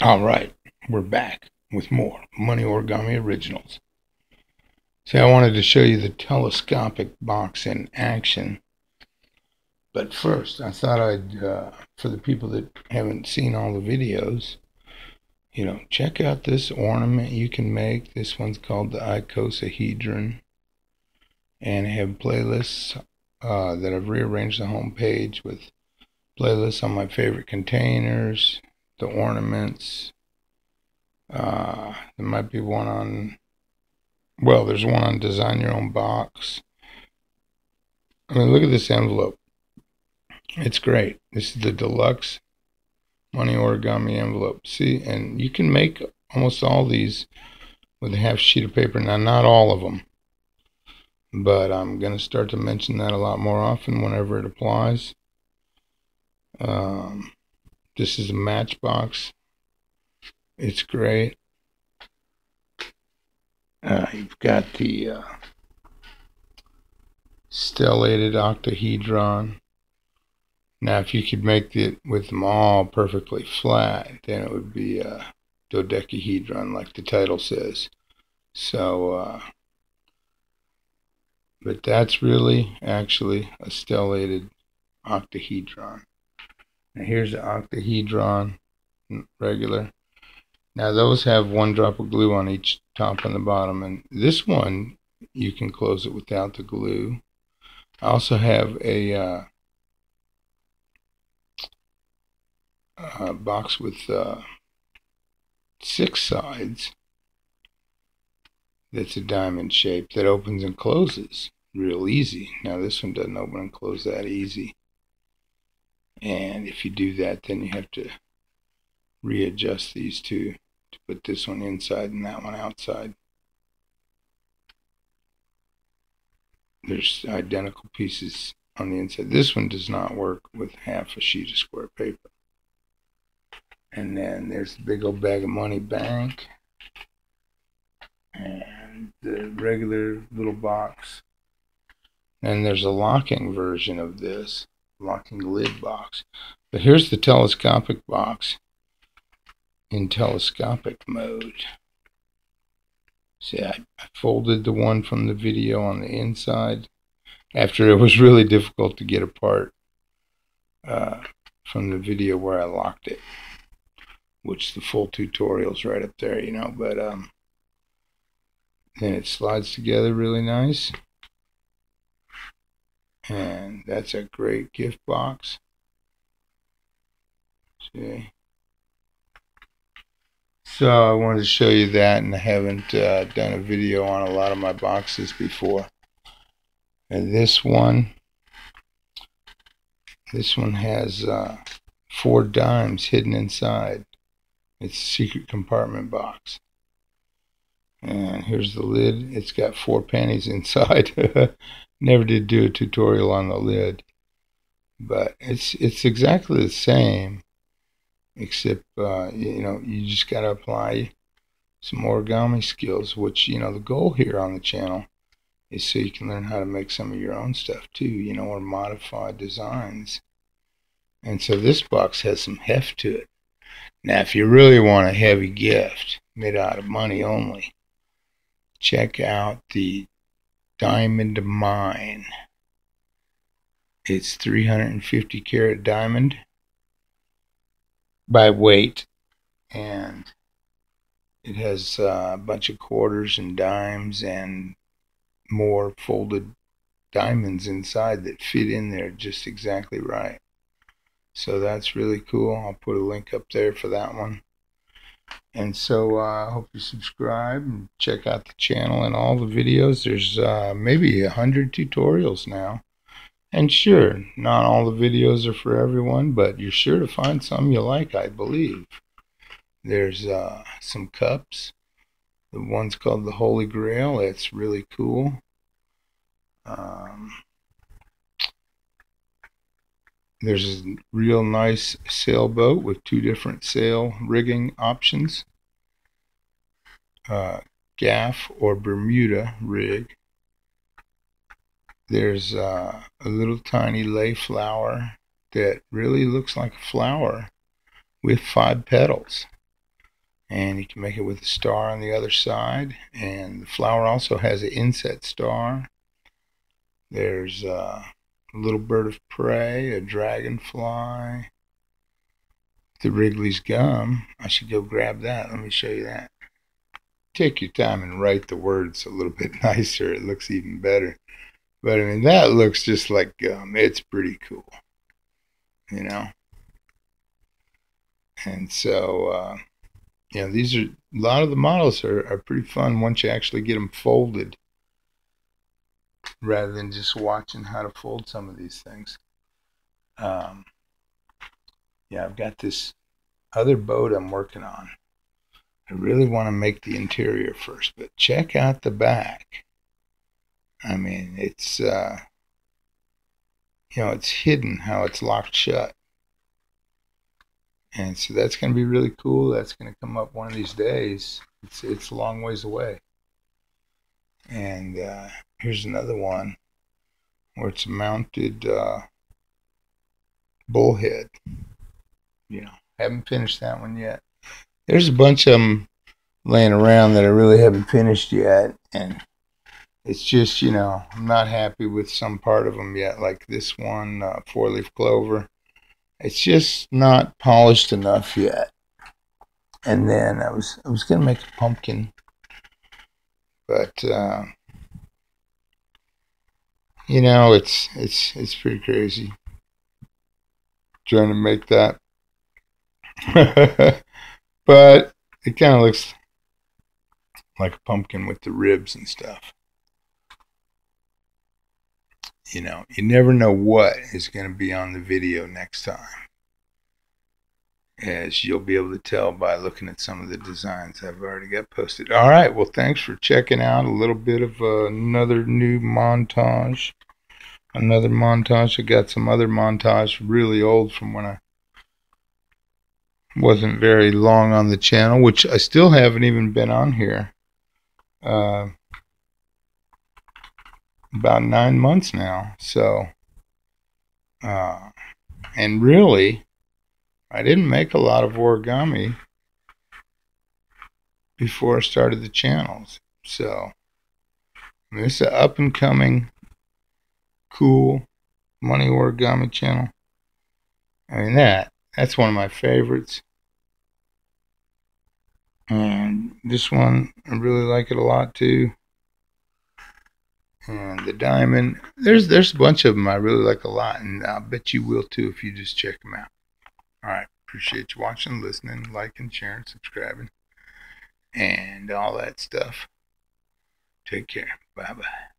All right, we're back with more Money Origami Originals. See, I wanted to show you the telescopic box in action. But first, I thought for the people that haven't seen all the videos, check out this ornament you can make. This one's called the icosahedron. And I have playlists that I've rearranged the home page with playlists on my favorite containers, the ornaments. There might be one on, well, there's one on design your own box. I mean, look at this envelope. It's great. This is the deluxe money origami envelope. See, and you can make almost all these with a half sheet of paper. Now, not all of them, but I'm going to start to mention that a lot more often whenever it applies. This is a matchbox. It's great. You've got the stellated octahedron. Now, if you could make it with them all perfectly flat, then it would be a dodecahedron, like the title says. So, but that's really actually a stellated octahedron. Now, here's the octahedron, regular. Now, those have one drop of glue on each top and the bottom, and this one, you can close it without the glue. I also have a box with 6 sides that's a diamond shape that opens and closes real easy. Now, this one doesn't open and close that easy. And if you do that, then you have to readjust these two to put this one inside and that one outside. There's identical pieces on the inside. This one does not work with half a sheet of square paper. And then there's the big old bag of money bank. And the regular little box. And there's a locking version of this, locking lid box. But here's the telescopic box in telescopic mode. See, I folded the one from the video on the inside after it was really difficult to get apart from the video where I locked it, which the full tutorial's right up there, but then it slides together really nice. And that's a great gift box. See? So I wanted to show you that, and I haven't done a video on a lot of my boxes before. And this one has 4 dimes hidden inside. It's a secret compartment box. And here's the lid. It's got 4 pennies inside. Never did do a tutorial on the lid, but it's exactly the same, except you just got to apply some origami skills, which the goal here on the channel is so you can learn how to make some of your own stuff too, or modify designs. And so this box has some heft to it. Now, if you really want a heavy gift made out of money only, check out the Diamond Mine. It's 350 karat diamond by weight, and it has a bunch of quarters and dimes and more folded diamonds inside that fit in there just exactly right. So that's really cool. I'll put a link up there for that one. And so I hope you subscribe and check out the channel and all the videos. There's maybe 100 tutorials now. And sure, not all the videos are for everyone, but you're sure to find some you like, I believe. There's some cups. The one's called the Holy Grail. That's really cool. There's a real nice sailboat with 2 different sail rigging options. Gaff or Bermuda rig. There's a little tiny lay flower that really looks like a flower with 5 petals. And you can make it with a star on the other side. And the flower also has an inset star. There's a little bird of prey, a dragonfly, the Wrigley's gum. I should go grab that. Let me show you that. Take your time and write the words a little bit nicer. It looks even better. But I mean, that looks just like gum. It's pretty cool, you know. And so, these are a lot of the models are pretty fun once you actually get them folded, rather than just watching how to fold some of these things. Yeah, I've got this other boat I'm working on. I really want to make the interior first, but check out the back. I mean, it's it's hidden how it's locked shut. And so that's going to be really cool. That's going to come up one of these days. It's a long ways away. And here's another one where it's a mounted bullhead. Haven't finished that one yet. There's a bunch of them laying around that I really haven't finished yet. And it's just, I'm not happy with some part of them yet, like this one, four-leaf clover. It's just not polished enough yet. And then I was gonna make a pumpkin, but it's pretty crazy trying to make that. But it kind of looks like a pumpkin with the ribs and stuff. You never know what is going to be on the video next time, as you'll be able to tell by looking at some of the designs I've already got posted. All right, well, thanks for checking out a little bit of another new montage. Another montage. I got some other montage really old from when I wasn't very long on the channel, which I still haven't even been on here. About 9 months now. So, and really, I didn't make a lot of origami before I started the channels. So, this is an up and coming, cool money origami channel. I mean, that's one of my favorites. And this one, I really like it a lot too. And the diamond, there's a bunch of them I really like a lot, and I'll bet you will too if you just check them out. All right, appreciate you watching, listening, liking, sharing, subscribing, and all that stuff. Take care. Bye-bye.